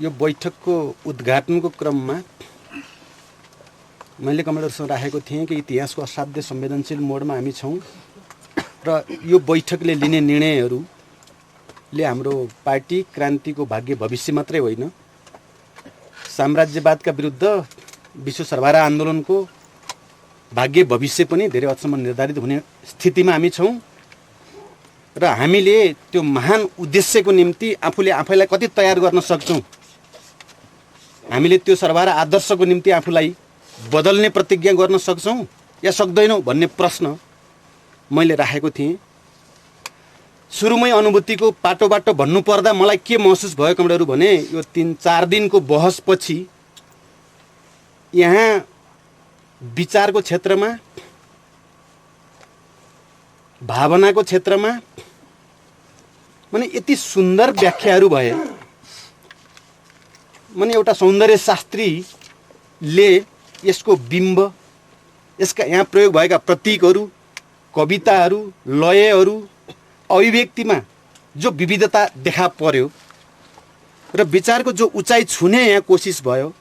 यो बैठकको उद्घाटनको क्रममा मैले कमरेडसँग राखेको थिएँ कि इतिहासको असाध्य संवेदनशील मोडमा हामी छौँ र यो बैठकले लिने निर्णयहरूले हाम्रो पार्टी क्रान्तिको भाग्य भविष्य मात्रै होइन, साम्राज्यवादका विरुद्ध विश्व सर्वहारा आन्दोलनको भाग्य भविष्य पनि धेरै हदसम्म निर्धारित हुने स्थितिमा हामी छौँ र हामीले त्यो महान उद्देश्यको निम्ति आफूले आफैलाई कति तयार गर्न सक्छौँ, हामीले त्यो सर्वहारा आदर्शको निम्ति आफूलाई बदल्ने प्रतिज्ञा गर्न सक्छौँ या सक्दैनौँ भन्ने प्रश्न मैले राखेको थिएँ। सुरुमै अनुभूतिको पाटोबाट भन्नुपर्दा मलाई के महसुस भयो कमरेडहरू भने यो 3-4 दिनको बहसपछि यहाँ विचारको क्षेत्रमा, भावनाको क्षेत्रमा माने यति सुन्दर व्याख्याहरू भए। माने एउटा सौन्दर्य शास्त्रीले यसको बिम्ब, यसका यहाँ प्रयोग भएका प्रतीकहरू, कविताहरू, लयहरू, अभिव्यक्तिमा जो विविधता देखा पर्यो र विचारको जो उचाइ छुने यहाँ कोसिस भयो,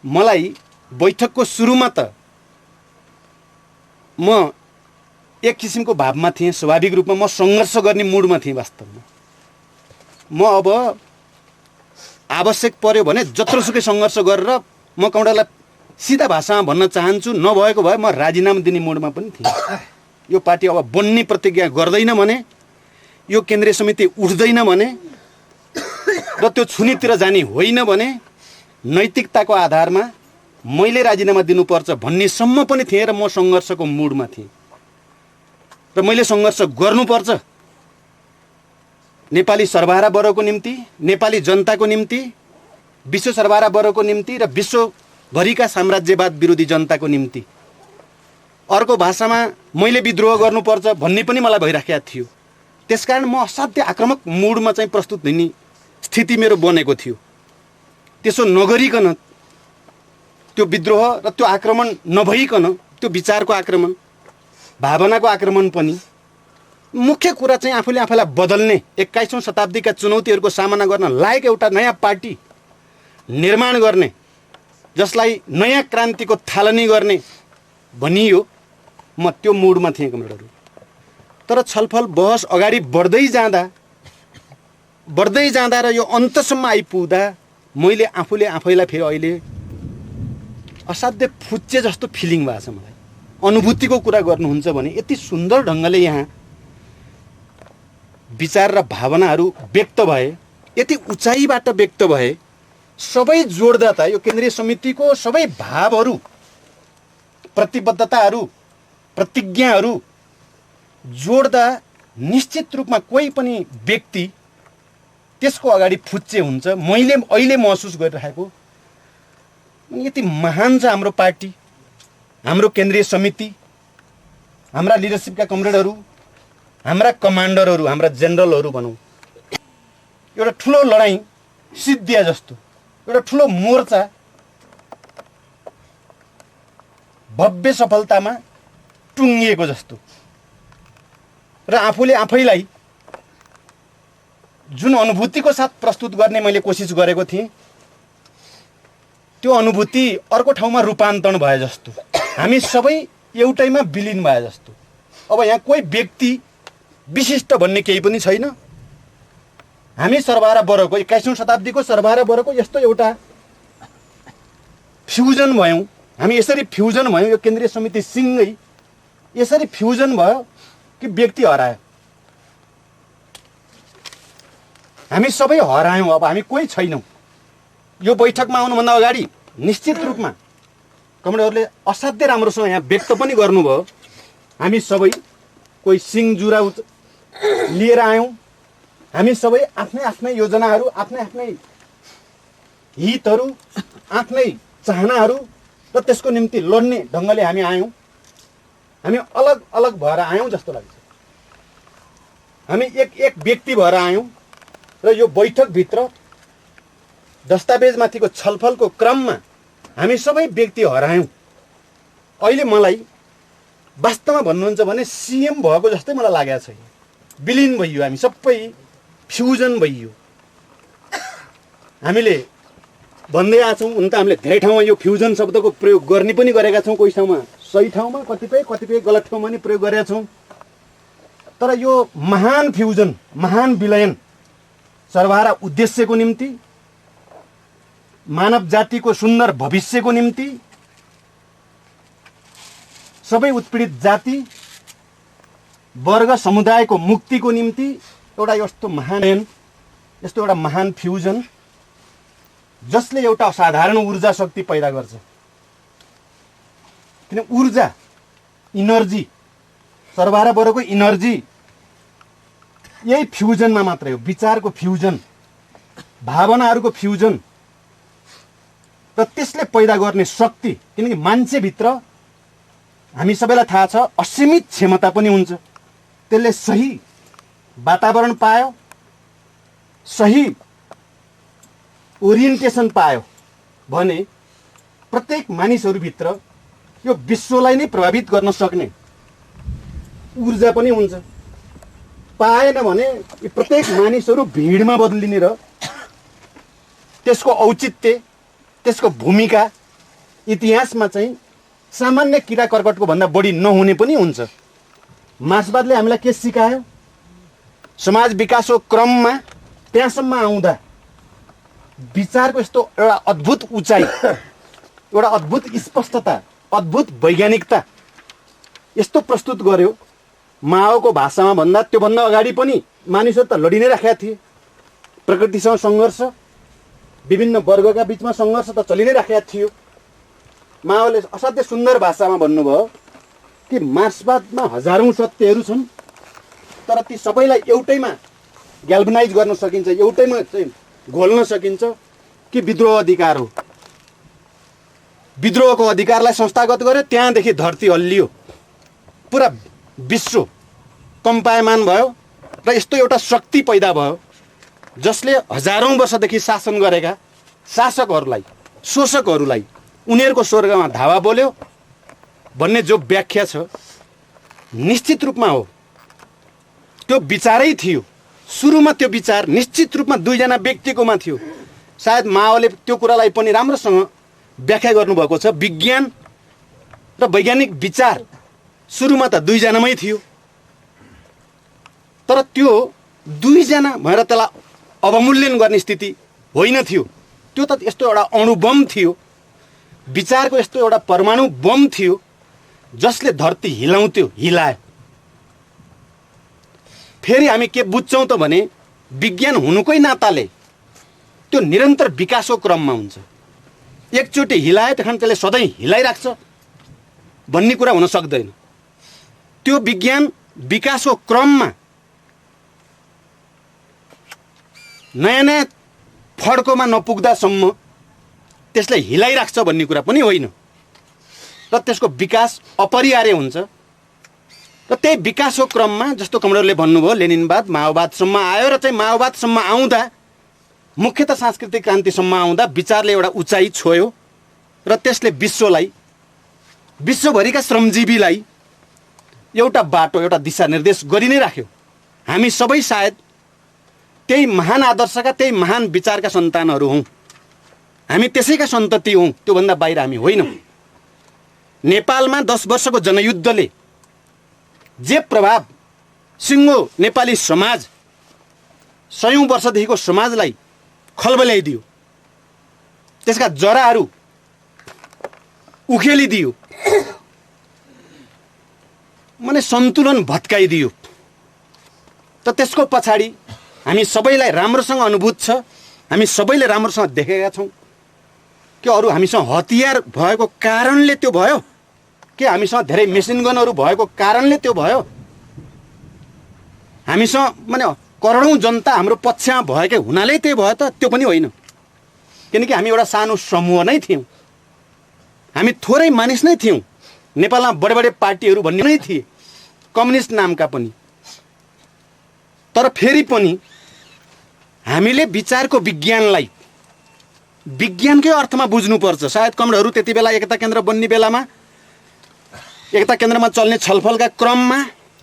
मलाई बैठकको सुरुमा त म एक किसिमको भावमा थिएँ। स्वाभाविक रूपमा म सङ्घर्ष गर्ने मुडमा थिएँ। वास्तवमा म अब आवश्यक पर्यो भने जत्रोसुकै सङ्घर्ष गरेर म कमरेडलाई सिधा भाषामा भन्न चाहन्छु, नभएको भए म राजीनामा दिने मुडमा पनि थिएँ। यो पार्टी अब बन्ने प्रतिज्ञा गर्दैन भने, यो केन्द्रीय समिति उठ्दैन भने र त्यो छुनीतिर जाने होइन भने नैतिकताको आधारमा मैले राजीनामा दिनुपर्छ भन्नेसम्म पनि थिएँ र म सङ्घर्षको मुडमा थिएँ र मैले सङ्घर्ष गर्नुपर्छ नेपाली सर्वहारा वर्गको निम्ति, नेपाली जनताको निम्ति, विश्व सर्वहारा वर्गको निम्ति र विश्वभरिका साम्राज्यवाद विरोधी जनताको निम्ति। अर्को भाषामा मैले विद्रोह गर्नुपर्छ भन्ने पनि मलाई भइराखेको थियो। त्यसकारण म असाध्य आक्रामक मुडमा चाहिँ प्रस्तुत हुने स्थिति मेरो बनेको थियो। त्यसो नगरिकन, त्यो विद्रोह र त्यो आक्रमण नभइकन, त्यो विचारको आक्रमण, भावनाको आक्रमण पनि, मुख्य कुरा चाहिँ आफूले आफैलाई बदल्ने, 21औं शताब्दीका चुनौतीहरूको सामना गर्न लायक एउटा नयाँ पार्टी निर्माण गर्ने, जसलाई नयाँ क्रान्तिको थालनी गर्ने भनियो। म त्यो मुडमा थिएँ कमरेडहरू। तर छलफल बहस अगाडि बढ्दै जाँदा र यो अन्तसम्म आइपुग्दा मैले आफूले आफैलाई फेरि अहिले असाध्य फुच्चे जस्तो फिलिङ भएको छ। मलाई अनुभूतिको कुरा गर्नुहुन्छ भने यति सुन्दर ढङ्गले यहाँ विचार र भावनाहरू व्यक्त भए, यति उचाइबाट व्यक्त भए, सबै जोड्दा त यो केन्द्रीय समितिको सबै भावहरू, प्रतिबद्धताहरू, प्रतिज्ञाहरू जोड्दा निश्चित रूपमा कोही पनि व्यक्ति त्यसको अगाडि फुच्चे हुन्छ। मैले अहिले महसुस गरिरहेको यति महान छ हाम्रो पार्टी, हाम्रो केन्द्रीय समिति, हाम्रा लिडरसिपका कमरेडहरू, हाम्रा कमान्डरहरू, हाम्रा जेनरलहरू भनौँ, एउटा ठुलो लडाइँ सिद्धिया जस्तो, एउटा ठुलो मोर्चा भव्य सफलतामा टुङ्गिएको जस्तो र आफूले आफैलाई जुन अनुभूतिको साथ प्रस्तुत गर्ने मैले कोसिस गरेको थिएँ, त्यो अनुभूति अर्को ठाउँमा रूपान्तरण भए जस्तो, हामी सबै एउटैमा विलिन भए जस्तो। अब यहाँ कोही व्यक्ति विशिष्ट भन्ने केही पनि छैन। हामी सर्वहारा वर्गको, 21औं शताब्दीको सर्वहारा वर्गको यस्तो एउटा फ्युजन भयौँ। हामी यसरी फ्युजन भयौँ, यो केन्द्रीय समिति सँगै यसरी फ्युजन भयो कि व्यक्ति हरायो। हामी सबै हरायौँ। अब हामी कोही छैनौँ। यो बैठकमा आउनुभन्दा अगाडि निश्चित रूपमा कमरेडहरूले असाध्य राम्रोसँग यहाँ व्यक्त पनि गर्नुभयो। हामी सबै कोही सिङजुरा लिएर आयौँ। हामी सबै आफ्नै आफ्नै योजनाहरू, आफ्नै आफ्नै हितहरू, आफ्नै चाहनाहरू र त्यसको निम्ति लड्ने ढङ्गले हामी आयौँ। हामी अलग अलग भएर आयौँ जस्तो लाग्छ। हामी एक व्यक्ति भएर आयौँ र यो बैठकभित्र दस्तावेजमाथिको छलफलको क्रममा हामी सबै व्यक्ति हरायौँ। अहिले मलाई वास्तवमा भन्नुहुन्छ भने सीएम भएको जस्तै मलाई लागेको छ। विलिन भइयो, हामी सबै फ्युजन भइयो। हामीले भन्दै आएको छौँ। हुन त हामीले धेरै ठाउँमा यो फ्युजन शब्दको प्रयोग गर्ने पनि गरेका छौँ, कोही ठाउँमा सही ठाउँमा, कतिपय गलत ठाउँमा पनि प्रयोग गरेका छौँ। तर यो महान फ्युजन, महान विलयन सर्वहारा उद्देश्यको निम्ति, मानव जातिको सुन्दर भविष्यको निम्ति, सबै उत्पीडित जाति वर्ग समुदायको मुक्तिको निम्ति एउटा यस्तो महान, यस्तो एउटा महान फ्युजन जसले एउटा असाधारण ऊर्जा शक्ति पैदा गर्छ। किन ऊर्जा, इनर्जी, सर्वहारा बरको इनर्जी यही फ्युजनमा मात्रै हो। विचारको फ्युजन, भावनाहरूको फ्युजन र त्यसले पैदा गर्ने शक्ति। किनकि मान्छेभित्र हामी सबैलाई थाहा छ असीमित क्षमता पनि हुन्छ। त्यसले सही वातावरण पायो, सही ओरिएन्टेसन पायो भने प्रत्येक मानिसहरूभित्र यो विश्वलाई नै प्रभावित गर्न सक्ने ऊर्जा पनि हुन्छ। पाएन भने यी प्रत्येक मानिसहरू भिडमा बदलिने र त्यसको औचित्य, त्यसको भूमिका इतिहासमा चाहिँ सामान्य किरा कर्कटको भन्दा बढी नहुने पनि हुन्छ। मार्क्सवादले हामीलाई के सिकायो? समाज विकासको क्रममा त्यहाँसम्म आउँदा विचारको यस्तो एउटा अद्भुत उचाइ, एउटा अद्भुत स्पष्टता, अद्भुत वैज्ञानिकता यस्तो प्रस्तुत गर्यो। माओको भाषामा भन्दा त्योभन्दा अगाडि पनि मानिसहरू त लडी नै राखेका थिए। प्रकृतिसँग सङ्घर्ष, विभिन्न वर्गका बिचमा सङ्घर्ष त चलि नै राखेका थियो। माओले असाध्यै सुन्दर भाषामा भन्नुभयो कि मार्क्सवादमा हजारौँ सत्यहरू छन्, तर ती सबैलाई एउटैमा ग्याल्भनाइज गर्न सकिन्छ, एउटैमा चाहिँ घोल्न सकिन्छ कि विद्रोह अधिकार हो। विद्रोहको अधिकारलाई संस्थागत गर्यो, त्यहाँदेखि धरती हल्लियो, पुरा विश्व कम्पायमान भयो र यस्तो एउटा शक्ति पैदा भयो जसले हजारौँ वर्षदेखि शासन गरेका शासकहरूलाई, शोषकहरूलाई उनीहरूको स्वर्गमा धावा बोल्यो भन्ने जो व्याख्या छ निश्चित रूपमा हो। त्यो विचारै थियो। सुरुमा त्यो विचार निश्चित रूपमा दुईजना व्यक्तिकोमा थियो। सायद माओले त्यो कुरालाई पनि राम्रोसँग व्याख्या गर्नुभएको छ। विज्ञान र वैज्ञानिक विचार सुरुमा त दुईजनामै थियो, तर त्यो दुईजना भएर त्यसलाई अवमूल्यन गर्ने स्थिति होइन थियो। त्यो त यस्तो एउटा अणुबम थियो, विचारको यस्तो एउटा परमाणु बम थियो जसले धरती हिलाउँथ्यो, हिलायो। फेरि हामी के बुझ्छौँ त भने विज्ञान हुनुकै नाताले त्यो निरन्तर विकासको क्रममा हुन्छ। एकचोटि हिलायो त्यहाँ त्यसले सधैँ हिलाइराख्छ भन्ने कुरा हुन सक्दैन। त्यो विज्ञान विकासको क्रममा नयाँ नयाँ फड्कोमा नपुग्दासम्म त्यसले हिलाइराख्छ भन्ने कुरा पनि होइन र त्यसको विकास अपरिहार्य हुन्छ। र त्यही विकासको क्रममा जस्तो कमरेडले भन्नुभयो लेनिनवाद माओवादसम्म आयो र चाहिँ माओवादसम्म आउँदा मुख्यतः सांस्कृतिक क्रान्तिसम्म आउँदा विचारले एउटा उचाइ छोयो र त्यसले विश्वलाई, विश्वभरिका श्रमजीवीलाई एउटा बाटो, एउटा दिशानिर्देश गरि नै राख्यो। हामी सबै सायद त्यही महान आदर्शका, त्यही महान विचारका सन्तानहरू हौँ। हामी त्यसैका सन्तति हौँ, त्योभन्दा बाहिर हामी होइनौँ। नेपालमा 10 वर्षको जनयुद्धले जे प्रभाव सिङ्गो नेपाली समाज, सयौँ वर्षदेखिको समाजलाई खलबल्याइदियो, त्यसका जराहरू उखेलिदियो, माने सन्तुलन भत्काइदियो। त त्यसको पछाडि हामी सबैलाई राम्रोसँग अनुभूत छ, हामी सबैले राम्रोसँग देखेका छौँ कि अरू हामीसँग हतियार भएको कारणले त्यो भयो, के हामीसँग धेरै मेसिन गनहरू भएको कारणले त्यो भयो, हामीसँग माने करोडौँ जनता हाम्रो पक्षमा भएकै हुनाले त्यो भयो त? त्यो पनि होइन। किनकि हामी एउटा सानो समूह नै थियौँ, हामी थोरै मानिस नै थियौँ। नेपालमा बडे बडे पार्टीहरू भन्ने नै थिए, कम्युनिस्ट नामका पनि। तर फेरि पनि हामीले विचारको विज्ञानलाई विज्ञानकै अर्थमा बुझ्नुपर्छ। सायद कमरेडहरू त्यति बेला एकता केन्द्र बन्ने बेलामा, एकता केन्द्रमा चल्ने छलफलका क्रममा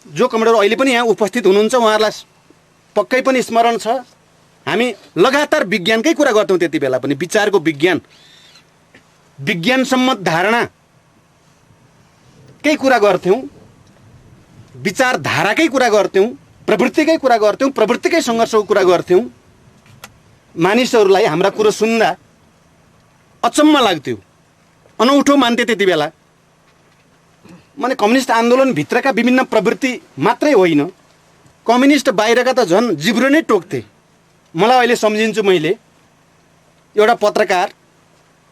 जो कमरेडहरू अहिले पनि यहाँ उपस्थित हुनुहुन्छ उहाँहरूलाई पक्कै पनि स्मरण छ, हामी लगातार विज्ञानकै कुरा गर्थ्यौँ त्यति बेला पनि, विचारको विज्ञान, विज्ञानसम्मत धारणाकै कुरा गर्थ्यौँ, विचारधाराकै कुरा गर्थ्यौँ, प्रवृत्तिकै कुरा गर्थ्यौँ, प्रवृत्तिकै सङ्घर्षको कुरा गर्थ्यौँ। मानिसहरूलाई हाम्रा कुरो सुन्दा अचम्म लाग्थ्यो, अनौठो मान्थे त्यति बेला। माने कम्युनिस्ट आन्दोलनभित्रका विभिन्न प्रवृत्ति मात्रै होइन, कम्युनिस्ट बाहिरका त झन् जिब्रो नै टोक्थे। मलाई अहिले सम्झिन्छु, मैले एउटा पत्रकार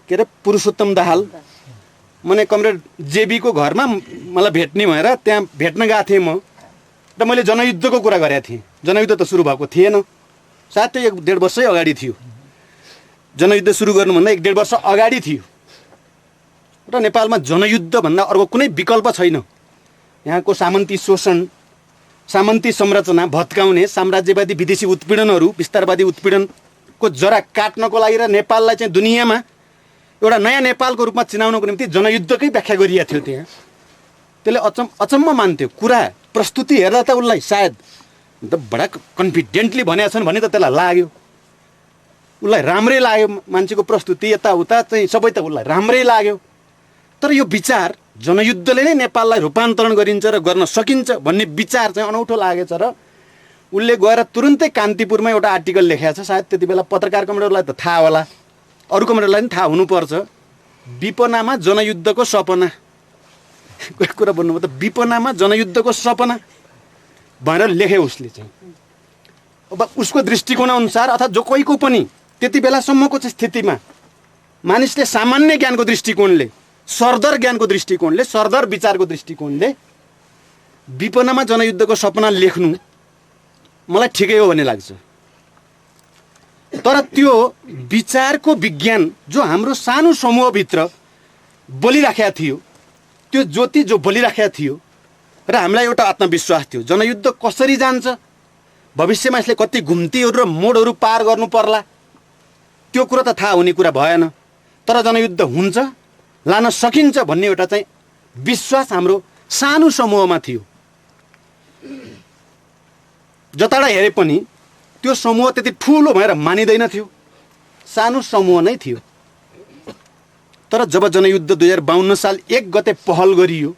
के अरे पुरुषोत्तम दाहाल, माने कमरेड जेबीको घरमा मलाई भेट्ने भएर त्यहाँ भेट्न गएको थिएँ म, र मैले जनयुद्धको कुरा गरेको थिएँ। जनयुद्ध त सुरु भएको थिएन, सायद त्यो 1.5 वर्षै अगाडि थियो। जनयुद्ध सुरु गर्नुभन्दा 1.5 वर्ष अगाडि थियो र नेपालमा जनयुद्धभन्दा अर्को कुनै विकल्प छैन। यहाँको सामन्ती शोषण, सामन्ती संरचना भत्काउने, साम्राज्यवादी विदेशी उत्पीडनहरू, विस्तारवादी उत्पीडनको जरा काट्नको लागि र नेपाललाई चाहिँ दुनियाँमा एउटा नयाँ नेपालको रूपमा चिनाउनको निम्ति जनयुद्धकै व्याख्या गरिएको थियो। त्यहाँ त्यसले अचम्म मान्थ्यो। कुरा प्रस्तुति हेर्दा त उसलाई सायद बडा कन्फिडेन्टली भनेका छन् भने त त्यसलाई लाग्यो, उसलाई राम्रै लाग्यो। मान्छेको प्रस्तुति यताउता चाहिँ सबै त उसलाई राम्रै लाग्यो। तर यो विचार जनयुद्धले नै नेपाललाई रूपान्तरण गरिन्छ र गर्न सकिन्छ भन्ने विचार चाहिँ अनौठो लागेछ र उसले गएर तुरुन्तै कान्तिपुरमा एउटा आर्टिकल लेखेको छ। सायद त्यति बेला पत्रकार कमरेडलाई त थाहा होला, अरू कमरेडलाई पनि थाहा हुनुपर्छ। विपनामा जनयुद्धको सपना, कोही कुरा भन्नुभयो त, विपनामा जनयुद्धको सपना भनेर लेखे उसले चाहिँ। अब उसको दृष्टिकोण अनुसार अथवा जो कोहीको पनि त्यति बेलासम्मको चाहिँ स्थितिमा मानिसले सामान्य ज्ञानको दृष्टिकोणले, सरदर ज्ञानको दृष्टिकोणले, सरदर विचारको दृष्टिकोणले विपनामा जनयुद्धको सपना लेख्नु मलाई ठिकै हो भन्ने लाग्छ। तर त्यो विचारको विज्ञान जो हाम्रो सानो समूहभित्र बोलिराखेको थियो, त्यो ज्योति जो बोलिराखेको थियो र हामीलाई एउटा आत्मविश्वास थियो जनयुद्ध कसरी जान्छ, भविष्यमा यसले कति घुम्तीहरू र मोडहरू पार गर्नु पर्ला, त्यो कुरा त थाहा हुने कुरा भएन। तर जनयुद्ध हुन्छ, लान सकिन्छ भन्ने एउटा चाहिँ विश्वास हाम्रो सानो समूहमा थियो। जताडा हेरे पनि त्यो समूह त्यति ठुलो भएर मानिँदैन थियो, सानो समूह नै थियो। तर जब जनयुद्ध 2052 साल 1 गते पहल गरियो,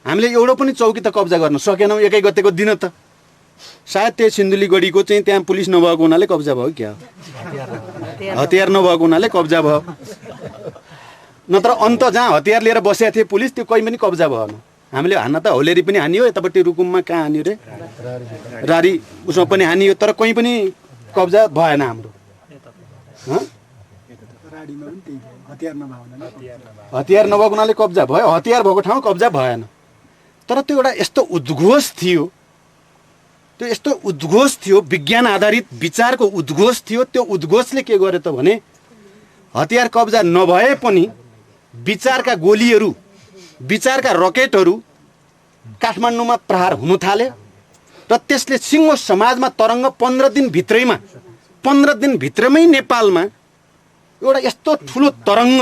हामीले एउटा पनि चौकी त कब्जा गर्न सकेनौँ 1 गतेको दिन त। सायद त्यो सिन्धुलीगढीको चाहिँ त्यहाँ पुलिस नभएको हुनाले कब्जा भयो, क्या हतियार नभएको हुनाले कब्जा भयो। नत्र अन्त जहाँ हतियार लिएर बसेका थिए पुलिस, त्यो कहीँ पनि कब्जा भएन। हामीले हान्न त हौलेरी पनि हानियो, यतापट्टि रुकुममा कहाँ हान्यो रे, रारी उसमा पनि हानियो, तर कहीँ पनि कब्जा भएन हाम्रो। हतियार नभएको हुनाले कब्जा भयो, हतियार भएको ठाउँ कब्जा भएन। तर त्यो एउटा यस्तो उद्घोष थियो, त्यो यस्तो उद्घोष थियो, विज्ञान आधारित विचारको उद्घोष थियो। त्यो उद्घोषले के गर्यो त भने हतियार कब्जा नभए पनि विचारका गोलीहरू, विचारका रकेटहरू काठमाडौँमा प्रहार हुन थाल्यो र त्यसले सिङ्गो समाजमा तरङ्ग 15 दिनभित्रमै नेपालमा एउटा यस्तो ठुलो तरङ्ग,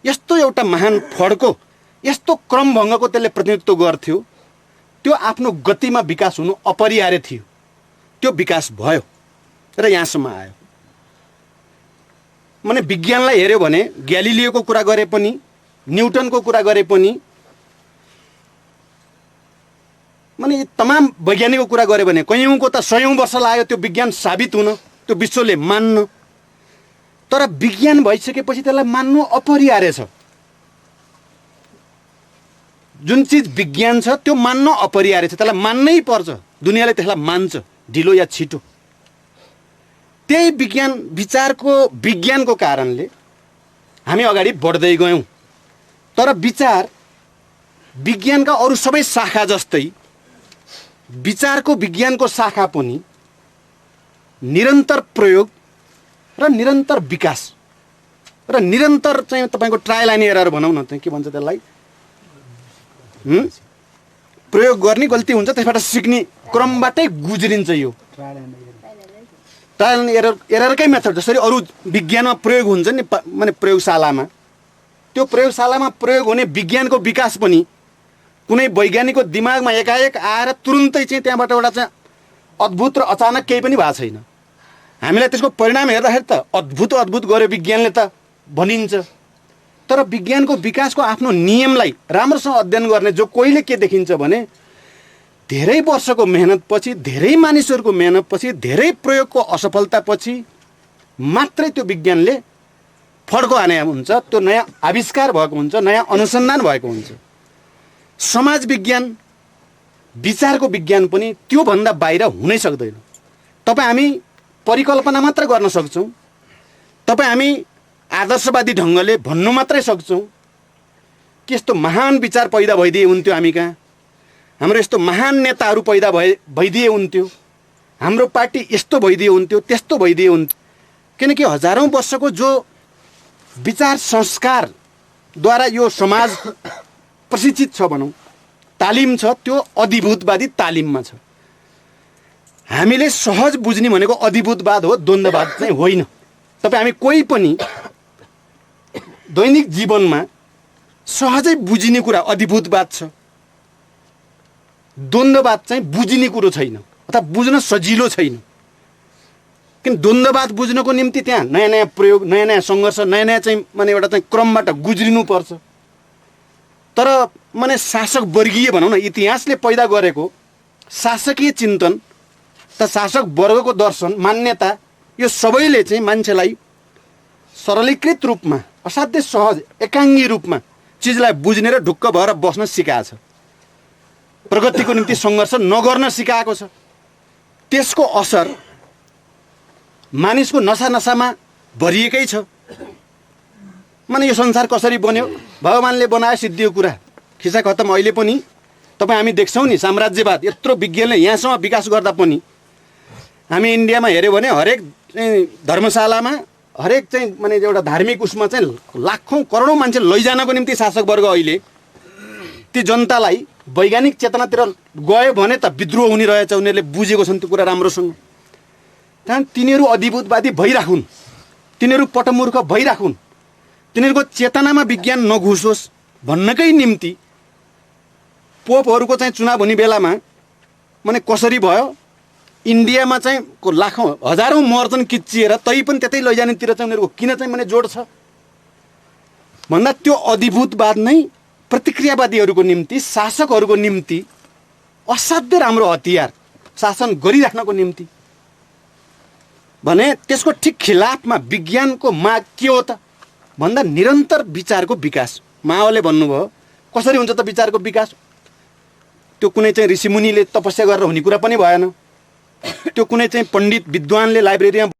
यस्तो एउटा महान फड्को, यस्तो क्रमभङ्गको त्यसले प्रतिनिधित्व गर्थ्यो। त्यो आफ्नो गतिमा विकास हुनु अपरिहार्य थियो। त्यो विकास भयो र यहाँसम्म आयो। माने विज्ञानलाई हेऱ्यो भने ग्यालिलियोको कुरा गरे पनि, न्युटनको कुरा गरे पनि, माने तमाम वैज्ञानिकको कुरा गऱ्यो भने कयौँको त 100औं वर्ष लाग्यो त्यो विज्ञान साबित हुन, त्यो विश्वले मान्न। तर विज्ञान भइसकेपछि त्यसलाई मान्नु अपरिहार्य छ। जुन चिज विज्ञान छ त्यो मान्न अपरिहार्य छ, त्यसलाई मान्नै पर्छ। दुनियाँले त्यसलाई मान्छ, ढिलो या छिटो। त्यही विज्ञान विचारको विज्ञानको कारणले हामी अगाडि बढ्दै गयौँ। तर विचार विज्ञानका अरू सबै शाखा जस्तै विचारको विज्ञानको शाखा पनि निरन्तर प्रयोग र निरन्तर विकास र निरन्तर चाहिँ तपाईँको ट्रायल एन्ड एरर भनौँ न, के भन्छ त्यसलाई, प्रयोग गर्ने गल्ती हुन्छ, त्यसबाट सिक्ने क्रमबाटै गुज्रिन्छ। यो ट्रायल एन्ड एररकै मेथड जसरी अरू विज्ञानमा प्रयोग हुन्छ नि, माने प्रयोगशालामा, त्यो प्रयोगशालामा प्रयोग हुने विज्ञानको विकास पनि कुनै वैज्ञानिकको दिमागमा एकाएक आएर तुरुन्तै चाहिँ त्यहाँबाट एउटा चाहिँ अद्भुत र अचानक केही पनि भएको छैन। हामीलाई त्यसको परिणाम हेर्दाखेरि त अद्भुत अद्भुत गर्यो विज्ञानले त भनिन्छ। तर विज्ञानको विकासको आफ्नो नियमलाई राम्रोसँग अध्ययन गर्ने जो कोहीले के देखिन्छ भने धेरै वर्षको मेहनतपछि, धेरै मानिसहरूको मेहनतपछि, धेरै प्रयोगको असफलतापछि मात्रै त्यो विज्ञानले फड्को हाने हुन्छ, त्यो नयाँ आविष्कार भएको हुन्छ, नयाँ अनुसन्धान भएको हुन्छ। समाज विज्ञान, विचारको विज्ञान पनि त्योभन्दा बाहिर हुनै सक्दैन। तपाईँ हामी परिकल्पना मात्र गर्न सक्छौँ, तपाईँ हामी आदर्शवादी ढङ्गले भन्नु मात्रै सक्छौँ कि यस्तो महान विचार पैदा भइदिए हुन्थ्यो हामी कहाँ, हाम्रो यस्तो महान नेताहरू पैदा भइदिए हुन्थ्यो, हाम्रो पार्टी यस्तो भइदिए हुन्थ्यो, त्यस्तो भइदिए हुन्थ्यो। किनकि हजारौँ वर्षको जो विचार संस्कारद्वारा यो समाज प्रशिक्षित छ भनौँ, तालिम छ, त्यो अधिभूतवादी तालिममा छ। हामीले सहज बुझ्ने भनेको अधिभूतवाद हो, द्वन्द्ववाद चाहिँ होइन। तपाईँ हामी कोही पनि दैनिक जीवनमा सहजै बुझिने कुरा अधिभूतवाद छ, द्वन्द्ववाद चाहिँ बुझिने कुरो छैन अथवा बुझ्न सजिलो छैन। किन द्वन्द्ववाद बुझ्नको निम्ति त्यहाँ नयाँ नयाँ प्रयोग, नयाँ नयाँ सङ्घर्ष, नयाँ नयाँ चाहिँ माने एउटा चाहिँ क्रमबाट गुज्रिनुपर्छ। तर माने शासक वर्गीय भनौँ न, इतिहासले पैदा गरेको शासकीय चिन्तन त शासक वर्गको दर्शन, मान्यता, यो सबैले चाहिँ मान्छेलाई सरलीकृत रूपमा, असाध्यै सहज एकाङ्गी रूपमा चिजलाई बुझ्ने र ढुक्क भएर बस्न सिकाएको छ, प्रगतिको निम्ति सङ्घर्ष नगर्न सिकाएको छ। त्यसको असर मानिसको नसा नसामा भरिएकै छ। माने यो संसार कसरी बन्यो, भगवान्ले बनाए सिद्धियो कुरा, खिसा खत्तम। अहिले पनि तपाईँ हामी देख्छौँ नि, साम्राज्यवाद यत्रो विज्ञानले यहाँसम्म विकास गर्दा पनि हामी इन्डियामा हेऱ्यो भने हरेक धर्मशालामा, हरेक चाहिँ माने एउटा धार्मिक उसमा चाहिँ लाखौँ करोडौँ मान्छे लैजानको निम्ति शासक वर्ग अहिले ती जनतालाई वैज्ञानिक चेतनातिर गयो भने त विद्रोह हुने रहेछ। उनीहरूले बुझेको छन् त्यो कुरा राम्रोसँग। त्यहाँदेखि तिनीहरू अधिभूतवादी भइराखुन्, तिनीहरू पटमूर्ख भइराखुन्, तिनीहरूको चेतनामा विज्ञान नघुसोस् भन्नकै निम्ति पोपहरूको चाहिँ चुनाव हुने बेलामा माने कसरी भयो, इन्डियामा चाहिँ लाखौँ हजारौँ मर्छन् किच्चिएर, तै पनि त्यतै लैजानेतिर चाहिँ उनीहरूको किन चाहिँ माने जोड छ भन्दा त्यो अधिभूतवाद नै प्रतिक्रियावादीहरूको निम्ति, शासकहरूको निम्ति असाध्यै राम्रो हतियार शासन गरिराख्नको निम्ति भने त्यसको ठिक खिलाफमा विज्ञानको माग के हो त भन्दा निरन्तर विचारको विकास। माओले भन्नुभयो कसरी हुन्छ त विचारको विकास, त्यो कुनै चाहिँ ऋषिमुनिले तपस्या गरेर हुने कुरा पनि भएन, त्यो कुनै चाहिँ पण्डित विद्वानले लाइब्रेरीमा